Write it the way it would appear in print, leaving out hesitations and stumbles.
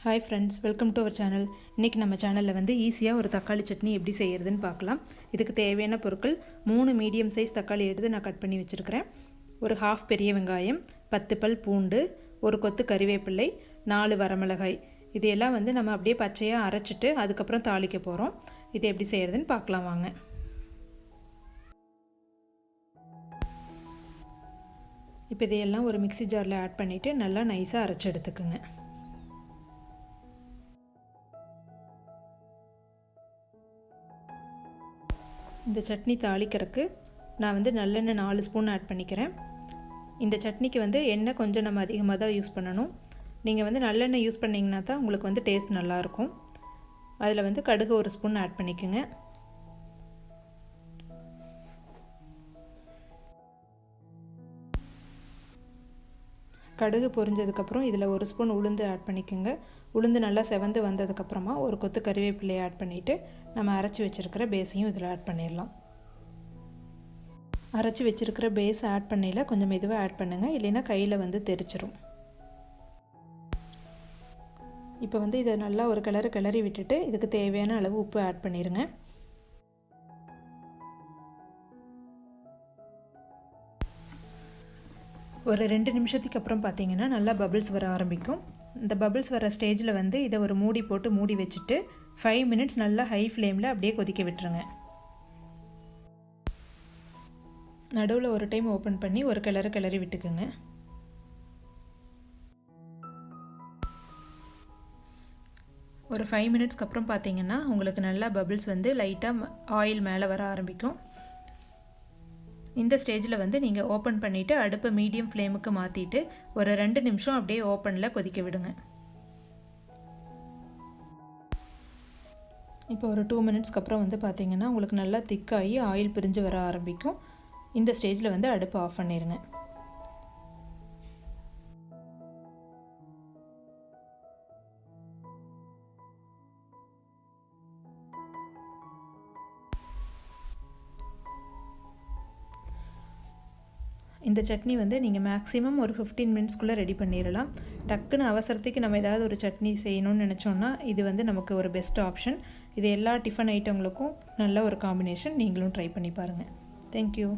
Hi friends, welcome to our channel. இன்றைக்கி நம்ம சேனலில் வந்து ஈஸியாக ஒரு தக்காளி சட்னி எப்படி செய்கிறதுன்னு பார்க்கலாம். இதுக்கு தேவையான பொருட்கள் 3 மீடியம் சைஸ் தக்காளி எடுத்து நான் கட் பண்ணி வச்சுருக்கிறேன். ஒரு ஹாஃப் பெரிய வெங்காயம், 10 பல் பூண்டு, ஒரு கொத்து கறிவேப்பிள்ளை, 4 வரமிளகாய். இதையெல்லாம் வந்து நம்ம அப்படியே பச்சையாக அரைச்சிட்டு அதுக்கப்புறம் தாளிக்க போகிறோம். இது எப்படி செய்கிறதுன்னு பார்க்கலாம் வாங்க. இப்போ இதையெல்லாம் ஒரு மிக்ஸி ஜாரில் ஆட் பண்ணிவிட்டு நல்லா நைஸாக அரைச்சி எடுத்துக்குங்க. இந்த சட்னி தாளிக்கிறதுக்கு நான் வந்து நல்லெண்ணெய் 4 ஸ்பூன் ஆட் பண்ணிக்கிறேன். இந்த சட்னிக்கு வந்து எண்ணெய் கொஞ்சம் நம்ம அதிகமாக தான் யூஸ் பண்ணணும். நீங்கள் வந்து நல்லெண்ணெய் யூஸ் பண்ணிங்கன்னா தான் உங்களுக்கு வந்து டேஸ்ட் நல்லாயிருக்கும். அதில் வந்து கடுகு 1 ஸ்பூன் ஆட் பண்ணிக்கோங்க. கடுகு பொரிஞ்சதுக்கப்புறம் இதில் 1 ஸ்பூன் உளுந்து ஆட் பண்ணிக்கோங்க. உளுந்து நல்லா செவந்து வந்ததுக்கப்புறமா ஒரு கொத்து கறிவேப்பிலையை ஆட் பண்ணிவிட்டு நம்ம அரைச்சி வச்சுருக்கிற பேஸையும் இதில் ஆட் பண்ணிடலாம். அரைச்சி வச்சுருக்கிற பேஸ் ஆட் பண்ணையில் கொஞ்சம் மெதுவாக ஆட் பண்ணுங்கள், இல்லைன்னா கையில் வந்து தெரிச்சிரும். இப்போ வந்து இதை நல்லா ஒரு கிளறி விட்டுட்டு இதுக்கு தேவையான அளவு உப்பு ஆட் பண்ணிடுங்க. ஒரு 2 நிமிஷத்துக்கு அப்புறம் பார்த்தீங்கன்னா நல்லா பபிள்ஸ் வர ஆரம்பிக்கும். இந்த பபிள்ஸ் வர ஸ்டேஜில் வந்து இதை ஒரு மூடி போட்டு மூடி வச்சுட்டு 5 மினிட்ஸ் நல்லா ஹை ஃப்ளேமில் அப்படியே கொதிக்க விட்டுருங்க. நடுவில் ஒரு டைம் ஓப்பன் பண்ணி ஒரு கிளறி விட்டுக்குங்க. ஒரு 5 மினிட்ஸ்க்கு அப்புறம் பார்த்தீங்கன்னா உங்களுக்கு நல்லா பபிள்ஸ் வந்து லைட்டாக ஆயில் மேலே வர ஆரம்பிக்கும். இந்த ஸ்டேஜில் வந்து நீங்கள் ஓப்பன் பண்ணிவிட்டு அடுப்பை மீடியம் ஃப்ளேமுக்கு மாற்றிட்டு ஒரு 2 நிமிஷம் அப்படியே ஓப்பனில் கொதிக்க விடுங்க. இப்போ ஒரு 2 மினிட்ஸ்க்கு அப்புறம் வந்து பார்த்திங்கன்னா உங்களுக்கு நல்லா திக்காகி ஆயில் பிரிஞ்சு வர ஆரம்பிக்கும். இந்த ஸ்டேஜில் வந்து அடுப்பை ஆஃப் பண்ணிடுங்க. இந்த சட்னி வந்து நீங்கள் மேக்ஸிமம் ஒரு 15 மினிட்ஸ்க்குள்ளே ரெடி பண்ணிடலாம். டக்குன்னு அவசரத்துக்கு நம்ம ஏதாவது ஒரு சட்னி செய்யணும்னு நினச்சோன்னா இது வந்து நமக்கு ஒரு பெஸ்ட் ஆப்ஷன். இது எல்லா டிஃபன் ஐட்டங்களுக்கும் நல்ல ஒரு காம்பினேஷன். நீங்களும் ட்ரை பண்ணி பாருங்கள். தேங்க்யூ.